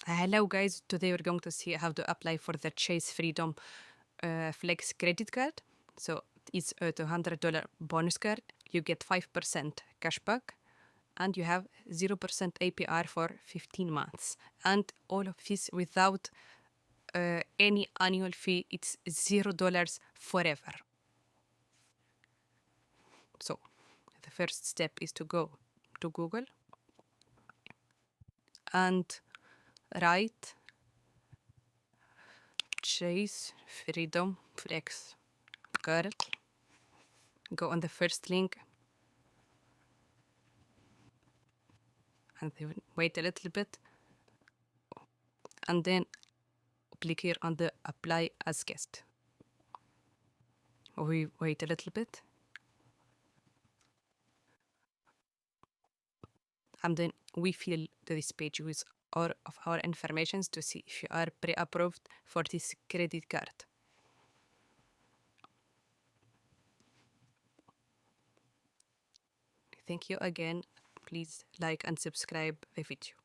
Hello guys, today we're going to see how to apply for the Chase Freedom Flex credit card. So it's a $200 bonus card. You get 5% cashback and you have 0% APR for 15 months. And all of this without any annual fee. It's $0 forever. So the first step is to go to Google and write Chase Freedom Flex card. Go on the first link and then wait a little bit and then click here on the apply as guest. We wait a little bit and then we fill this page with all of our informations to see if you are pre-approved for this credit card. Thank you again. Please like and subscribe the video.